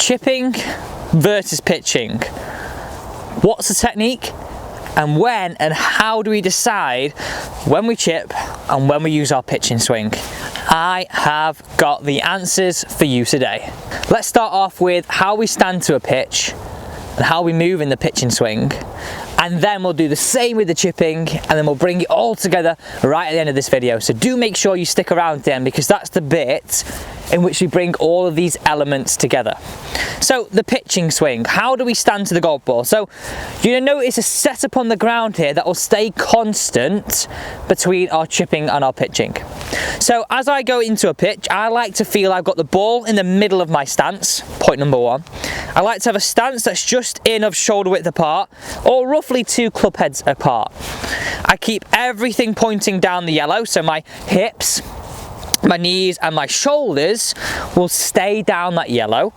chipping versus pitching. What's the technique? And when and how do we decide when we chip and when we use our pitching swing? I have got the answers for you today. Let's start off with how we stand to a pitch and how we move in the pitching swing. And then we'll do the same with the chipping, and then we'll bring it all together right at the end of this video. So do make sure you stick around then, because that's the bit in which we bring all of these elements together. So the pitching swing, how do we stand to the golf ball? So you're gonna notice a setup on the ground here that will stay constant between our chipping and our pitching. So as I go into a pitch, I like to feel I've got the ball in the middle of my stance, point number one. I like to have a stance that's just in of shoulder width apart, or roughly 2 club heads apart. I keep everything pointing down the yellow, so my hips, my knees and my shoulders will stay down that yellow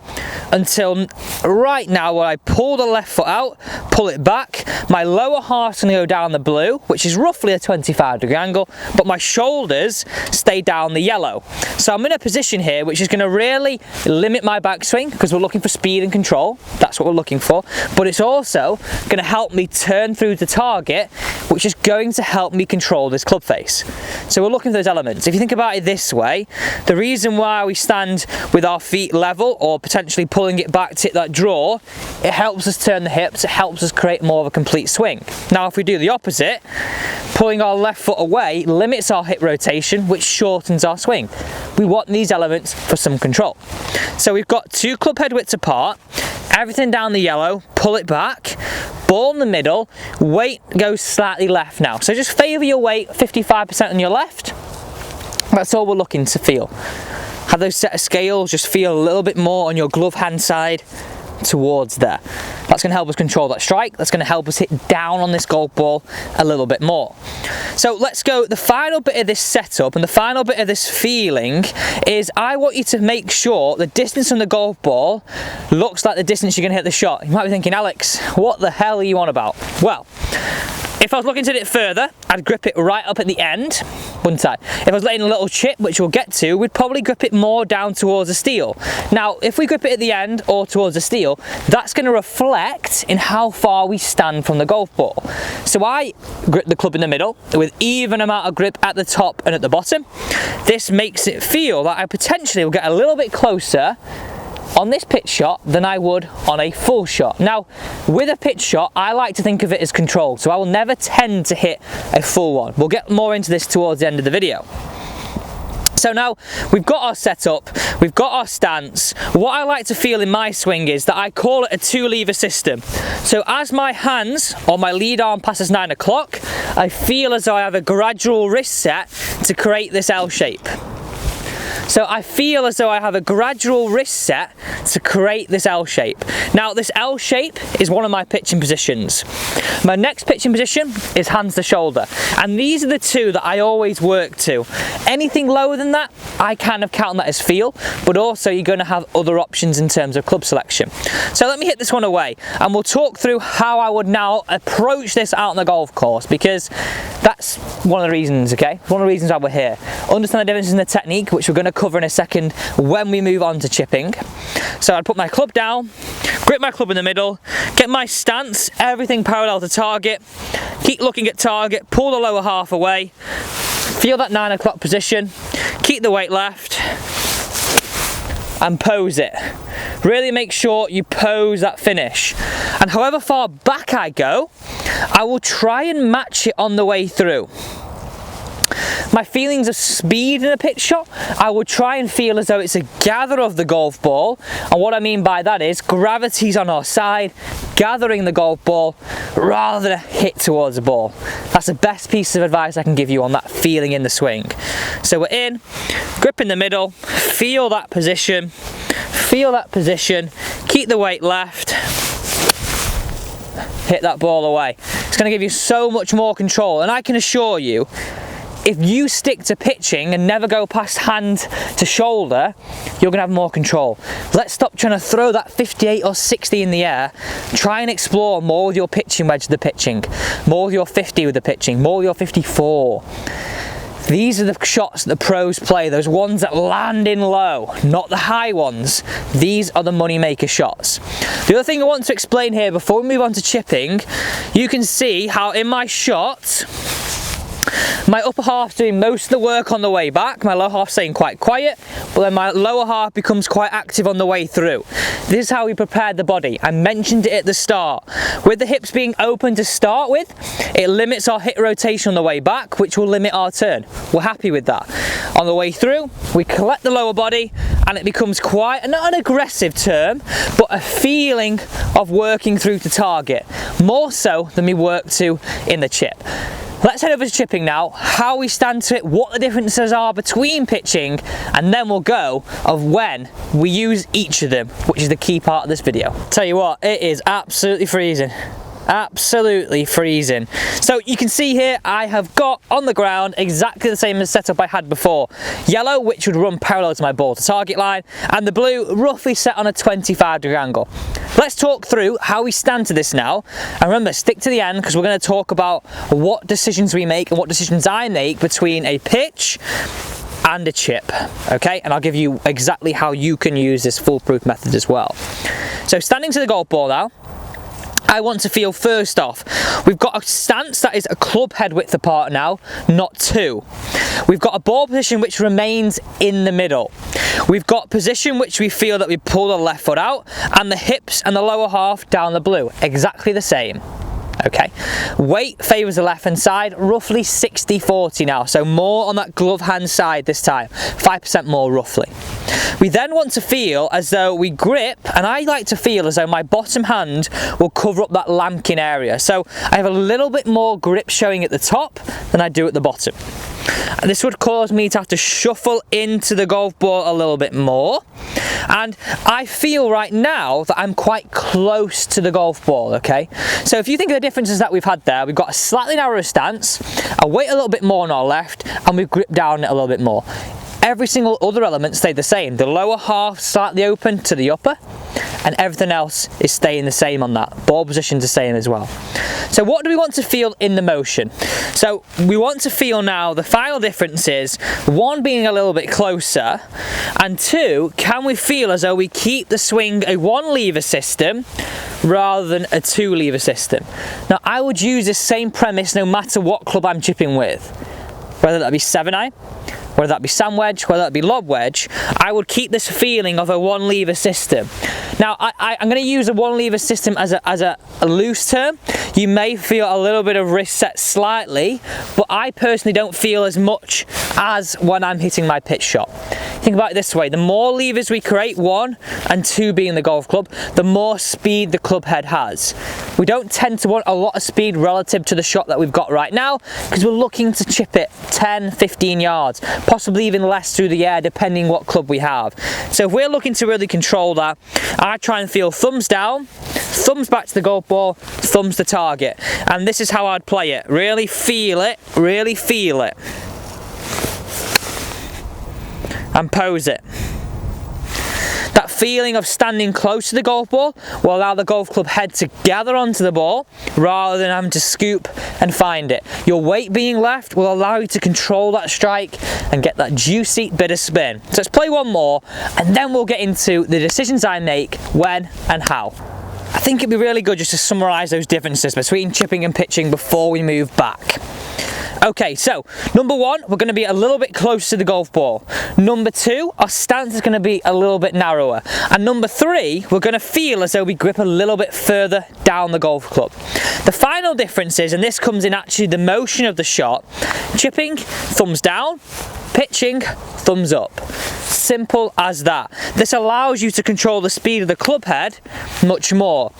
until right now where I pull the left foot out, pull it back, my lower half's gonna go down the blue, which is roughly a 25-degree angle, but my shoulders stay down the yellow. So I'm in a position here which is gonna really limit my backswing, because we're looking for speed and control. That's what we're looking for. But it's also gonna help me turn through the target, which is going to help me control this club face. So we're looking for those elements. If you think about it this way, the reason why we stand with our feet level or potentially pulling it back to hit that draw, it helps us turn the hips, it helps us create more of a complete swing. Now if we do the opposite, pulling our left foot away limits our hip rotation, which shortens our swing. We want these elements for some control. So we've got 2 club head widths apart, everything down the yellow, pull it back, ball in the middle, weight goes slightly left now. So just favour your weight 55% on your left. That's all we're looking to feel. Have those set of scales just feel a little bit more on your glove hand side towards there. That's going to help us control that strike. That's going to help us hit down on this golf ball a little bit more. So let's go, the final bit of this setup and the final bit of this feeling is I want you to make sure the distance from the golf ball looks like the distance you're going to hit the shot. You might be thinking, Alex, what the hell are you on about? Well, if I was looking to hit it further, I'd grip it right up at the end, wouldn't I? If I was letting a little chip, which we'll get to, we'd probably grip it more down towards the steel. Now, if we grip it at the end or towards the steel, that's going to reflect in how far we stand from the golf ball. So I grip the club in the middle with even amount of grip at the top and at the bottom. This makes it feel that I potentially will get a little bit closer on this pitch shot than I would on a full shot. Now, with a pitch shot, I like to think of it as controlled, so I will never tend to hit a full one. We'll get more into this towards the end of the video. So now we've got our setup, we've got our stance. What I like to feel in my swing is that I call it a 2-lever system. So as my hands or my lead arm passes 9 o'clock, I feel as though I have a gradual wrist set to create this L shape. So I feel as though I have a gradual wrist set to create this L shape. Now this L shape is one of my pitching positions. My next pitching position is hands to shoulder. And these are the 2 that I always work to. Anything lower than that, I kind of count that as feel, but also you're going to have other options in terms of club selection. So let me hit this one away and we'll talk through how I would now approach this out on the golf course, because that's one of the reasons, okay? One of the reasons why we're here. Understand the differences in the technique, which we're going to cover in a second when we move on to chipping. So I'd put my club down, grip my club in the middle, get my stance, everything parallel to target, keep looking at target, pull the lower half away, feel that 9 o'clock position, keep the weight left, and pose it. Really make sure you pose that finish. And however far back I go, I will try and match it on the way through. My feelings of speed in a pitch shot, I would try and feel as though it's a gather of the golf ball, and what I mean by that is gravity's on our side, gathering the golf ball rather than hit towards the ball. That's the best piece of advice I can give you on that feeling in the swing. So we're in, grip in the middle, feel that position, keep the weight left, hit that ball away. It's going to give you so much more control, and I can assure you, if you stick to pitching and never go past hand to shoulder, you're going to have more control. Let's stop trying to throw that 58 or 60 in the air. Try and explore more with your pitching wedge with the pitching, more with your 50 with the pitching, more with your 54. These are the shots that the pros play, those ones that land in low, not the high ones. These are the money maker shots. The other thing I want to explain here before we move on to chipping, you can see how in my shot, my upper half's doing most of the work on the way back, my lower half staying quite quiet, but then my lower half becomes quite active on the way through. This is how we prepared the body. I mentioned it at the start. With the hips being open to start with, it limits our hip rotation on the way back, which will limit our turn. We're happy with that. On the way through, we collect the lower body, and it becomes quite, not an aggressive turn, but a feeling of working through to target, more so than we work to in the chip. Let's head over to chipping now, how we stand to it, what the differences are between pitching, and then we'll go of when we use each of them, which is the key part of this video. Tell you what, it is absolutely freezing. Absolutely freezing. So you can see here I have got on the ground exactly the same as setup I had before. Yellow, which would run parallel to my ball to target line, and the blue roughly set on a 25-degree angle. Let's talk through how we stand to this now, and remember, stick to the end because we're going to talk about what decisions we make and what decisions I make between a pitch and a chip, okay? And I'll give you exactly how you can use this foolproof method as well. So standing to the golf ball now, I want to feel first off, we've got a stance that is a club head width apart now, not two. We've got a ball position which remains in the middle. We've got position which we feel that we pull the left foot out, and the hips and the lower half down the blue, exactly the same. Okay, weight favours the left hand side, roughly 60-40 now, so more on that glove hand side this time, 5% more roughly. We then want to feel as though we grip, and I like to feel as though my bottom hand will cover up that lambkin area, so I have a little bit more grip showing at the top than I do at the bottom. And this would cause me to have to shuffle into the golf ball a little bit more, and I feel right now that I'm quite close to the golf ball, okay? So if you think of the differences that we've had there, we've got a slightly narrower stance, a weight a little bit more on our left, and we've gripped down it a little bit more. Every single other element stayed the same. The lower half slightly open to the upper, and everything else is staying the same on that. Ball positions are staying as well. So what do we want to feel in the motion? So we want to feel now the final difference is, one, being a little bit closer, and two, can we feel as though we keep the swing a one lever system rather than a two lever system? Now I would use this same premise no matter what club I'm chipping with, whether that be 7-iron, whether that be sand wedge, whether that be lob wedge, I would keep this feeling of a one lever system. Now I'm going to use a one lever system as a loose term. You may feel a little bit of wrist set slightly, but I personally don't feel as much as when I'm hitting my pitch shot. Think about it this way, the more levers we create, one and two being the golf club, the more speed the club head has. We don't tend to want a lot of speed relative to the shot that we've got right now because we're looking to chip it 10, 15 yards, possibly even less through the air depending what club we have. So if we're looking to really control that, I try and feel thumbs down, thumbs back to the golf ball, thumbs to target. And this is how I'd play it. Really feel it, really feel it. And pose it. That feeling of standing close to the golf ball will allow the golf club head to gather onto the ball rather than having to scoop and find it. Your weight being left will allow you to control that strike and get that juicy bit of spin. So let's play one more and then we'll get into the decisions I make, when and how. I think it'd be really good just to summarise those differences between chipping and pitching before we move back. Okay, so number one, we're going to be a little bit closer to the golf ball. Number two, our stance is going to be a little bit narrower. And number three, we're going to feel as though we grip a little bit further down the golf club. The final difference is, and this comes in actually the motion of the shot, chipping, thumbs down, pitching, thumbs up. Simple as that. This allows you to control the speed of the club head much more.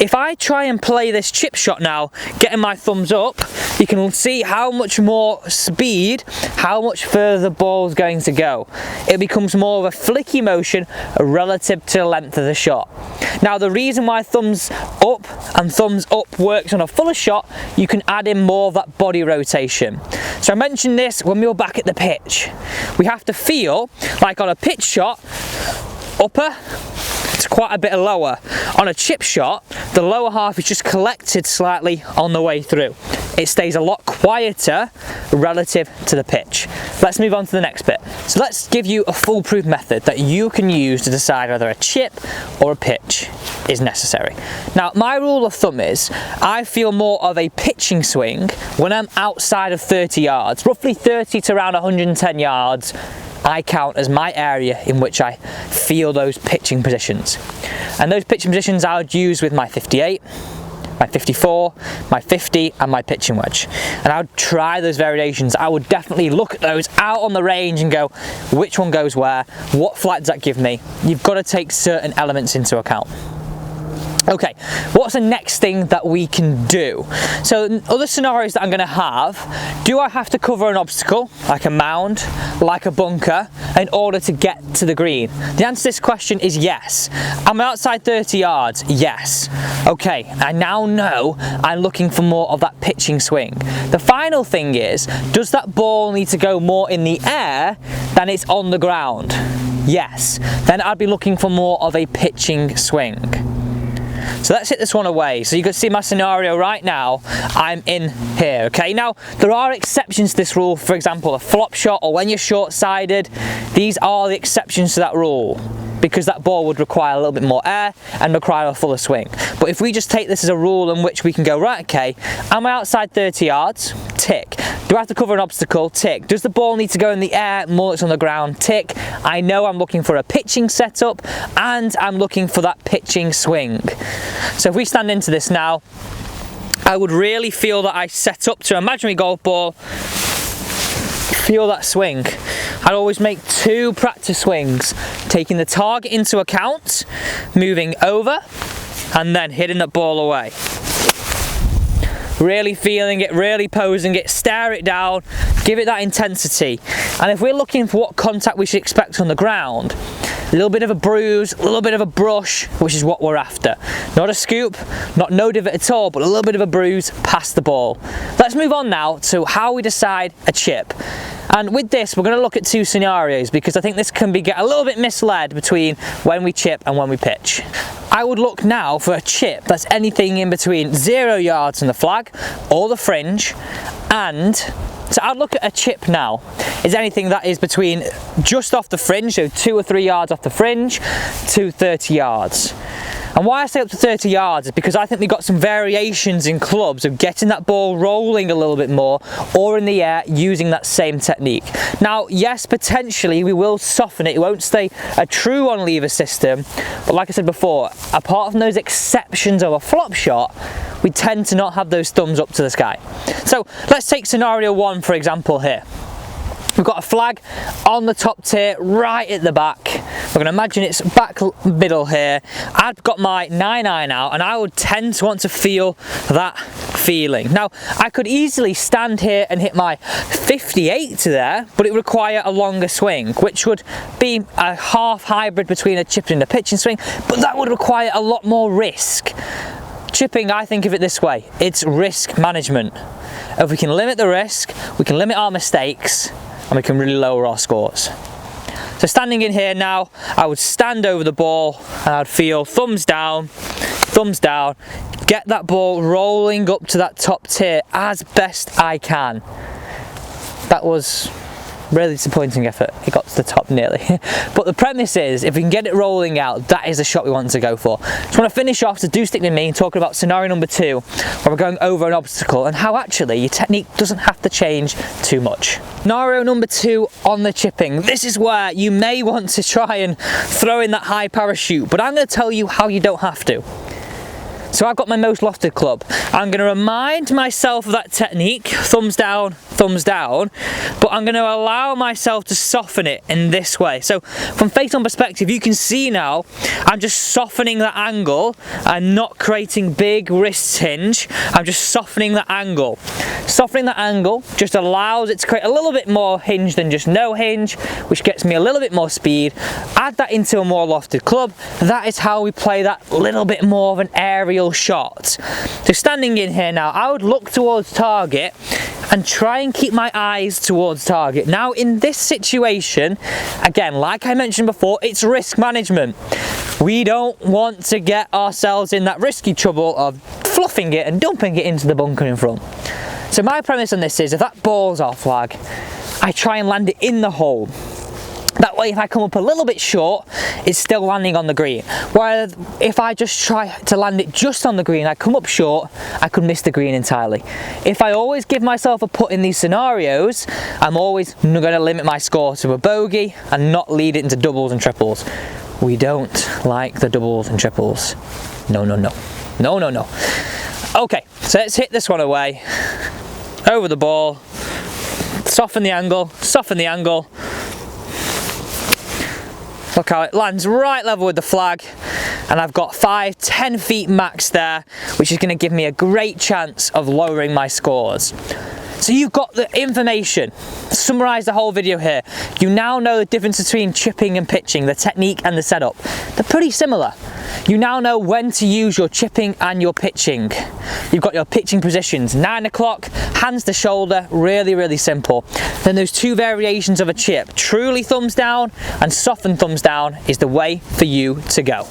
If I try and play this chip shot now, getting my thumbs up, you can see how much more speed, how much further the ball is going to go. It becomes more of a flicky motion relative to the length of the shot. Now the reason why thumbs up and thumbs up works on a fuller shot, you can add in more of that body rotation. So I mentioned this when we were back at the pitch. We have to feel like on a pitch shot, upper to quite a bit lower. On a chip shot, the lower half is just collected slightly on the way through. It stays a lot quieter relative to the pitch. Let's move on to the next bit. So let's give you a foolproof method that you can use to decide whether a chip or a pitch is necessary. Now, my rule of thumb is I feel more of a pitching swing when I'm outside of 30 yards, roughly 30 to around 110 yards. I count as my area in which I feel those pitching positions. And those pitching positions I would use with my 58, my 54, my 50 and my pitching wedge. And I would try those variations. I would definitely look at those out on the range and go, which one goes where? What flight does that give me? You've got to take certain elements into account. Okay, what's the next thing that we can do? So other scenarios that I'm going to have, do I have to cover an obstacle, like a mound, like a bunker, in order to get to the green? The answer to this question is yes. Am I outside 30 yards? Yes. Okay, I now know I'm looking for more of that pitching swing. The final thing is, does that ball need to go more in the air than it's on the ground? Yes. Then I'd be looking for more of a pitching swing. So let's hit this one away. So you can see my scenario right now. I'm in here, okay? Now, there are exceptions to this rule. For example, a flop shot or when you're short-sided. These are the exceptions to that rule because that ball would require a little bit more air and require a fuller swing. But if we just take this as a rule in which we can go, right, okay, am I outside 30 yards? Tick. Do I have to cover an obstacle? Tick. Does the ball need to go in the air more than it's on the ground? Tick. I know I'm looking for a pitching setup and I'm looking for that pitching swing. So if we stand into this now, I would really feel that I set up to an imaginary golf ball, feel that swing. I'd always make 2 practice swings, taking the target into account, moving over, and then hitting that ball away. Really feeling it, really posing it, stare it down, give it that intensity. And if we're looking for what contact we should expect on the ground, a little bit of a bruise, a little bit of a brush, which is what we're after. Not a scoop, not no divot at all, but a little bit of a bruise past the ball. Let's move on now to how we decide a chip. And with this, we're going to look at 2 scenarios because I think this can get a little bit misled between when we chip and when we pitch. I would look now for a chip that's anything in between 0 yards from the flag or the fringe, and so I'd look at a chip now is anything that is between just off the fringe, so 2 or 3 yards off the fringe, to 30 yards. And why I say up to 30 yards is because I think we've got some variations in clubs of getting that ball rolling a little bit more or in the air using that same technique. Now, yes, potentially we will soften it. It won't stay a true on lever system. But like I said before, apart from those exceptions of a flop shot, we tend to not have those thumbs up to the sky. So let's take scenario 1, for example, here. We've got a flag on the top tier right at the back. We're going to imagine it's back middle here. I've got my 9-iron out and I would tend to want to feel that feeling. Now, I could easily stand here and hit my 58 to there, but it would require a longer swing, which would be a half hybrid between a chip and a pitching swing, but that would require a lot more risk. Chipping, I think of it this way, it's risk management. If we can limit the risk, we can limit our mistakes, and we can really lower our scores. So standing in here now, I would stand over the ball and I'd feel thumbs down, get that ball rolling up to that top tier as best I can. That was really disappointing effort. It got to the top nearly. But the premise is, if we can get it rolling out, that is the shot we want to go for. Just want to finish off, so do stick with me, talking about scenario number 2, where we're going over an obstacle and how actually your technique doesn't have to change too much. Scenario number 2 on the chipping. This is where you may want to try and throw in that high parachute, but I'm going to tell you how you don't have to. So I've got my most lofted club. I'm going to remind myself of that technique, thumbs down, but I'm going to allow myself to soften it in this way. So from face-on perspective, you can see now, I'm just softening that angle. I'm not creating big wrist hinge. I'm just softening that angle. Softening that angle just allows it to create a little bit more hinge than just no hinge, which gets me a little bit more speed. Add that into a more lofted club. That is how we play that little bit more of an aerial shot. So standing in here now, I would look towards target, and try and keep my eyes towards target. Now in this situation, again, like I mentioned before, it's risk management. We don't want to get ourselves in that risky trouble of fluffing it and dumping it into the bunker in front. So my premise on this is, if that ball's our flag, I try and land it in the hole. That way, if I come up a little bit short, it's still landing on the green. Whereas if I just try to land it just on the green, I come up short, I could miss the green entirely. If I always give myself a putt in these scenarios, I'm always going to limit my score to a bogey and not lead it into doubles and triples. We don't like the doubles and triples. No, no, no. No, no, no. Okay, so let's hit this one away. Over the ball. Soften the angle, soften the angle. Look how it lands right level with the flag, and I've got 5-10 feet max there, which is going to give me a great chance of lowering my scores. So you've got the information. To summarise the whole video here, you now know the difference between chipping and pitching, the technique and the setup. They're pretty similar. You now know when to use your chipping and your pitching. You've got your pitching positions, 9 o'clock, hands to shoulder, really, really simple. Then there's 2 variations of a chip. Truly thumbs down and softened thumbs down is the way for you to go.